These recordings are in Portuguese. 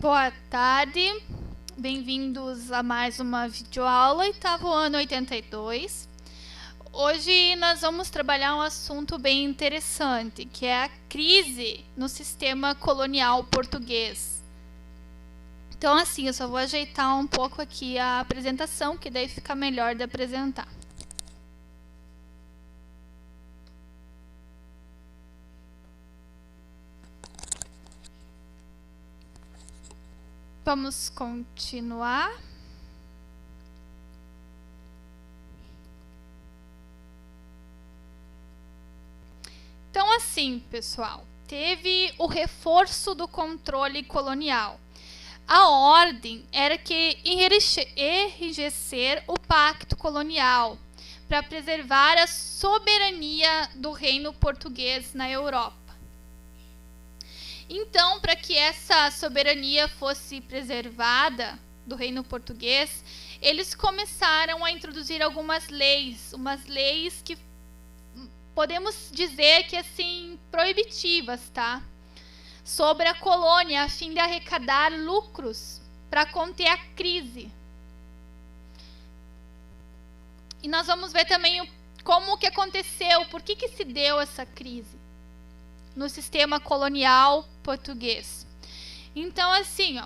Boa tarde, bem-vindos a mais uma videoaula, oitavo ano 82. Hoje nós vamos trabalhar um assunto bem interessante, que é a crise no sistema colonial português. Então assim, eu só vou ajeitar um pouco aqui a apresentação, que daí fica melhor de apresentar. Vamos continuar. Então, assim, pessoal, teve o reforço do controle colonial. A ordem era que enrijecer o pacto colonial para preservar a soberania do reino português na Europa. Então, para que essa soberania fosse preservada do reino português, eles começaram a introduzir algumas leis, umas leis que podemos dizer que assim proibitivas, tá? Sobre a colônia, a fim de arrecadar lucros para conter a crise. E nós vamos ver também como que aconteceu, por que se deu essa crise no sistema colonial português. Então, assim,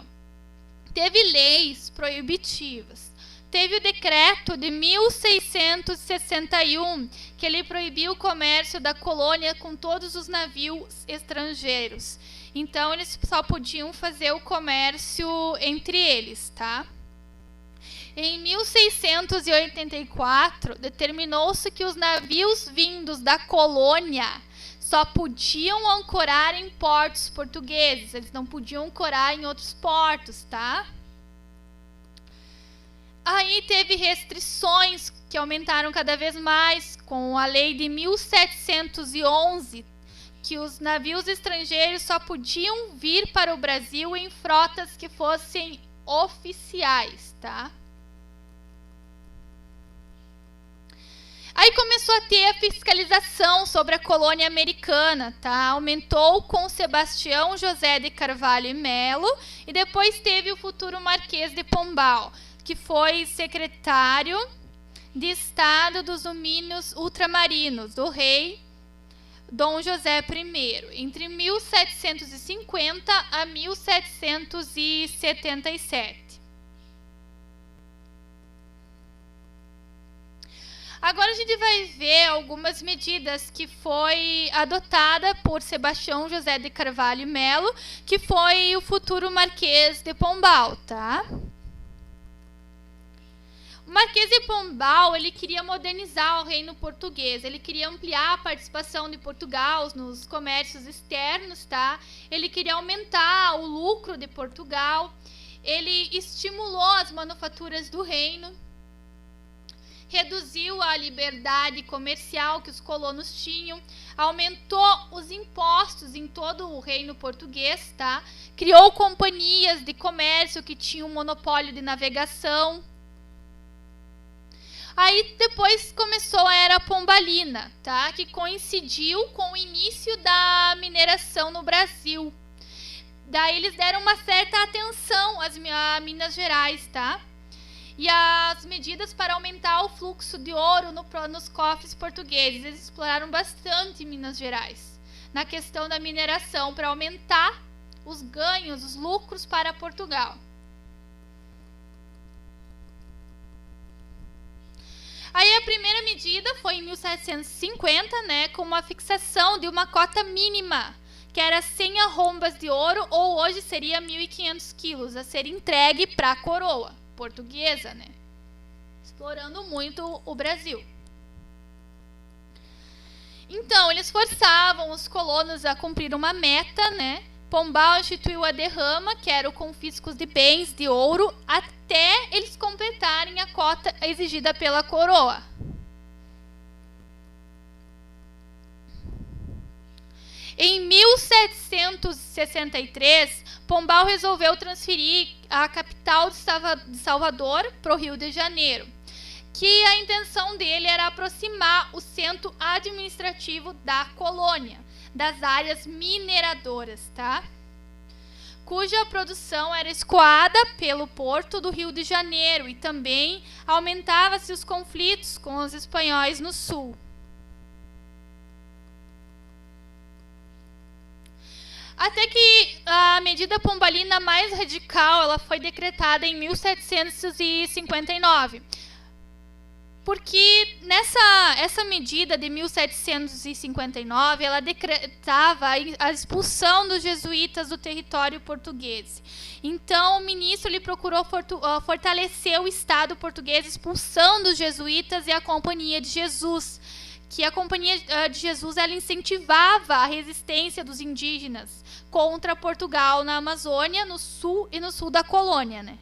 teve leis proibitivas. Teve o decreto de 1661, que ele proibiu o comércio da colônia com todos os navios estrangeiros. Então, eles só podiam fazer o comércio entre eles, tá? Em 1684, determinou-se que os navios vindos da colônia só podiam ancorar em portos portugueses, eles não podiam ancorar em outros portos, tá? Aí teve restrições que aumentaram cada vez mais com a lei de 1711, que os navios estrangeiros só podiam vir para o Brasil em frotas que fossem oficiais, tá? Aí começou a ter a fiscalização sobre a colônia americana, tá? Aumentou com Sebastião José de Carvalho e Melo e depois teve o futuro Marquês de Pombal, que foi secretário de Estado dos domínios ultramarinos do rei Dom José I, entre 1750 a 1777. Agora a gente vai ver algumas medidas que foi adotada por Sebastião José de Carvalho e Melo, que foi o futuro Marquês de Pombal, tá? O Marquês de Pombal, ele queria modernizar o reino português, ele queria ampliar a participação de Portugal nos comércios externos, tá? Ele queria aumentar o lucro de Portugal, ele estimulou as manufaturas do reino, reduziu a liberdade comercial que os colonos tinham, aumentou os impostos em todo o reino português, tá? Criou companhias de comércio que tinham monopólio de navegação. Aí depois começou a Era Pombalina, tá? Que coincidiu com o início da mineração no Brasil. Daí eles deram uma certa atenção a Minas Gerais, tá? E as medidas para aumentar o fluxo de ouro nos cofres portugueses. Eles exploraram bastante Minas Gerais na questão da mineração para aumentar os ganhos, os lucros para Portugal. Aí a primeira medida foi em 1750, né, com uma fixação de uma cota mínima, que era 100 arrombas de ouro, ou hoje seria 1.500 quilos, a ser entregue para a coroa portuguesa, né? Explorando muito o Brasil. Então, eles forçavam os colonos a cumprir uma meta, né? Pombal instituiu a derrama, que era o confisco de bens de ouro, até eles completarem a cota exigida pela coroa. Em 1763, Pombal resolveu transferir a capital de Salvador para o Rio de Janeiro, que a intenção dele era aproximar o centro administrativo da colônia, das áreas mineradoras, tá? cuja produção era escoada pelo porto do Rio de Janeiro, e também aumentava-se os conflitos com os espanhóis no sul. Até que a medida pombalina mais radical ela foi decretada em 1759. Porque essa medida de 1759, ela decretava a expulsão dos jesuítas do território português. Então, o ministro ele procurou fortalecer o Estado português, expulsando os jesuítas e a Companhia de Jesus, que a Companhia de Jesus ela incentivava a resistência dos indígenas contra Portugal na Amazônia, no sul e no sul da colônia, né?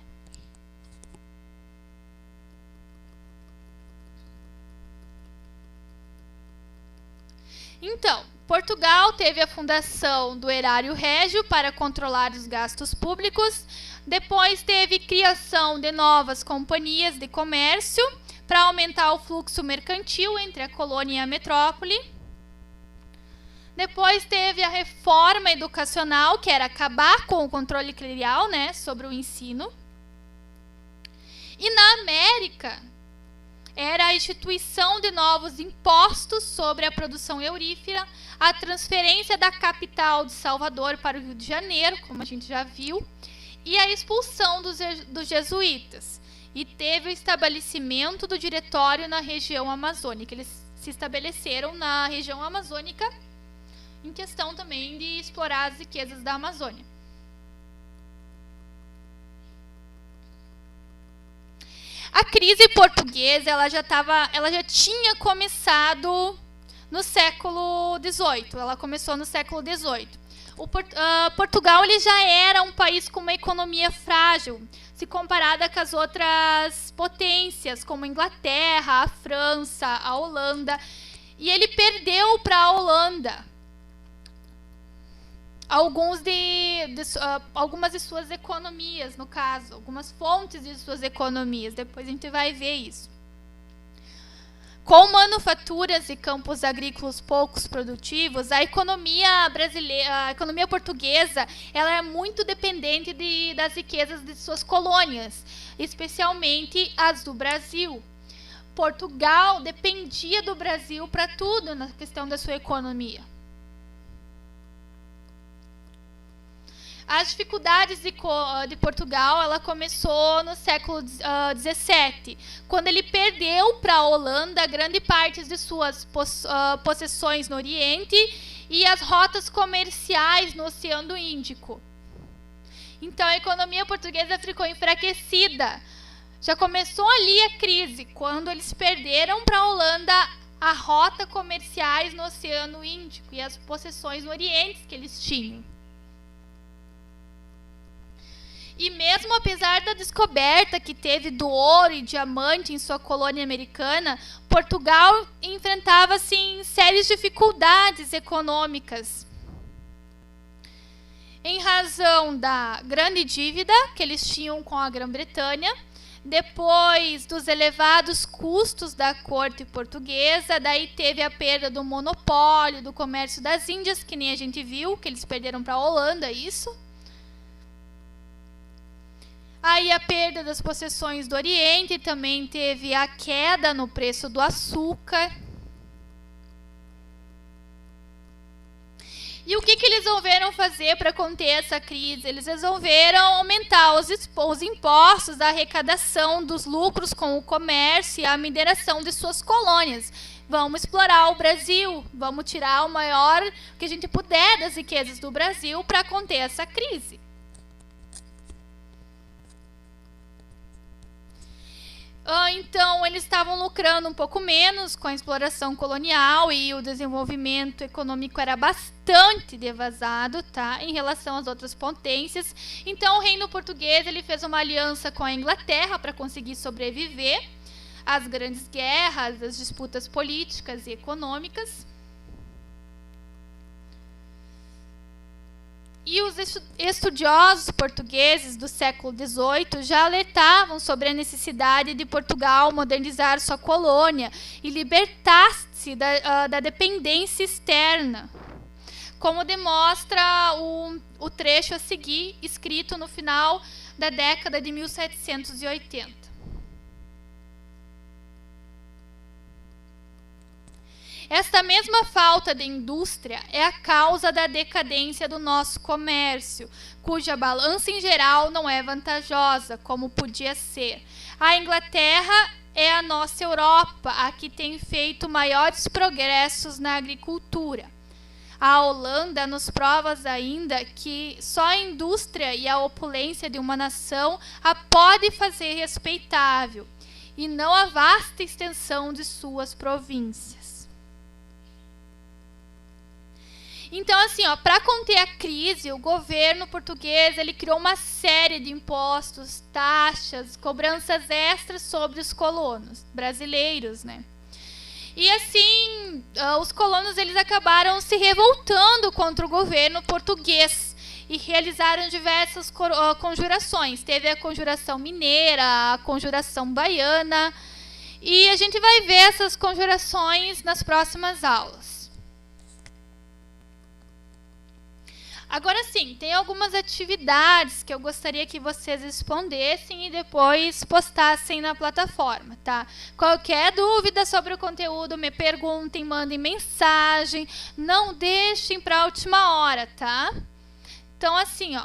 Então, Portugal teve a fundação do Erário Régio para controlar os gastos públicos. Depois teve criação de novas companhias de comércio para aumentar o fluxo mercantil entre a colônia e a metrópole. Depois teve a reforma educacional, que era acabar com o controle clerical, né, sobre o ensino. E na América, era a instituição de novos impostos sobre a produção aurífera, a transferência da capital de Salvador para o Rio de Janeiro, como a gente já viu, e a expulsão dos jesuítas. E teve o estabelecimento do diretório na região amazônica. Eles se estabeleceram na região amazônica em questão também de explorar as riquezas da Amazônia. A crise portuguesa ela já tinha começado no século XVIII. Ela começou no século XVIII. Portugal ele já era um país com uma economia frágil, se comparada com as outras potências, como a Inglaterra, a França, a Holanda. E ele perdeu para a Holanda algumas de suas economias, no caso, algumas fontes de suas economias. Depois a gente vai ver isso. Com manufaturas e campos agrícolas poucos produtivos, a economia brasileira, a economia portuguesa, ela é muito dependente das riquezas de suas colônias, especialmente as do Brasil. Portugal dependia do Brasil para tudo na questão da sua economia. As dificuldades de Portugal ela começou no século XVII, quando ele perdeu para a Holanda grande parte de suas possessões no Oriente e as rotas comerciais no Oceano Índico. Então a economia portuguesa ficou enfraquecida. Já começou ali a crise, quando eles perderam para a Holanda a rota comerciais no Oceano Índico e as possessões no Oriente que eles tinham. E mesmo apesar da descoberta que teve do ouro e diamante em sua colônia americana, Portugal enfrentava assim, sérias dificuldades econômicas. Em razão da grande dívida que eles tinham com a Grã-Bretanha, depois dos elevados custos da corte portuguesa, daí teve a perda do monopólio do comércio das Índias, que nem a gente viu, que eles perderam para a Holanda, isso. Aí a perda das possessões do Oriente, também teve a queda no preço do açúcar. E o que eles resolveram fazer para conter essa crise? Eles resolveram aumentar os impostos da arrecadação dos lucros com o comércio e a mineração de suas colônias. Vamos explorar o Brasil, vamos tirar o maior que a gente puder das riquezas do Brasil para conter essa crise. Então, eles estavam lucrando um pouco menos com a exploração colonial e o desenvolvimento econômico era bastante devasado, tá, em relação às outras potências. Então, o reino português ele fez uma aliança com a Inglaterra para conseguir sobreviver às grandes guerras, às disputas políticas e econômicas. E os estudiosos portugueses do século XVIII já alertavam sobre a necessidade de Portugal modernizar sua colônia e libertar-se da dependência externa. como demonstra o trecho a seguir, escrito no final da década de 1780. Esta mesma falta de indústria é a causa da decadência do nosso comércio, cuja balança em geral não é vantajosa, como podia ser. A Inglaterra é a nossa Europa, a que tem feito maiores progressos na agricultura. A Holanda nos prova ainda que só a indústria e a opulência de uma nação a pode fazer respeitável, e não a vasta extensão de suas províncias. Então, assim, para conter a crise, o governo português ele criou uma série de impostos, taxas, cobranças extras sobre os colonos brasileiros, né? E assim, os colonos eles acabaram se revoltando contra o governo português e realizaram diversas conjurações. Teve a conjuração mineira, a conjuração baiana, e a gente vai ver essas conjurações nas próximas aulas. Agora sim, tem algumas atividades que eu gostaria que vocês respondessem e depois postassem na plataforma, tá? Qualquer dúvida sobre o conteúdo, me perguntem, mandem mensagem, não deixem para a última hora, tá? Então, assim,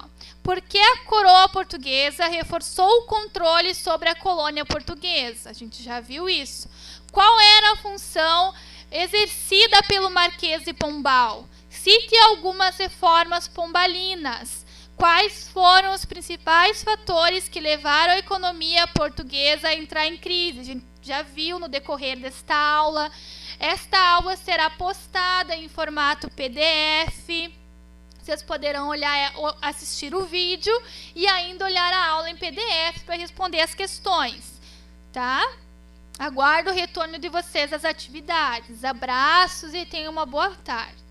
por que a coroa portuguesa reforçou o controle sobre a colônia portuguesa? A gente já viu isso. Qual era a função exercida pelo Marquês de Pombal? Cite algumas reformas pombalinas. Quais foram os principais fatores que levaram a economia portuguesa a entrar em crise? A gente já viu no decorrer desta aula. Esta aula será postada em formato PDF. Vocês poderão olhar, assistir o vídeo e ainda olhar a aula em PDF para responder as questões, tá? Aguardo o retorno de vocês às atividades. Abraços e tenham uma boa tarde.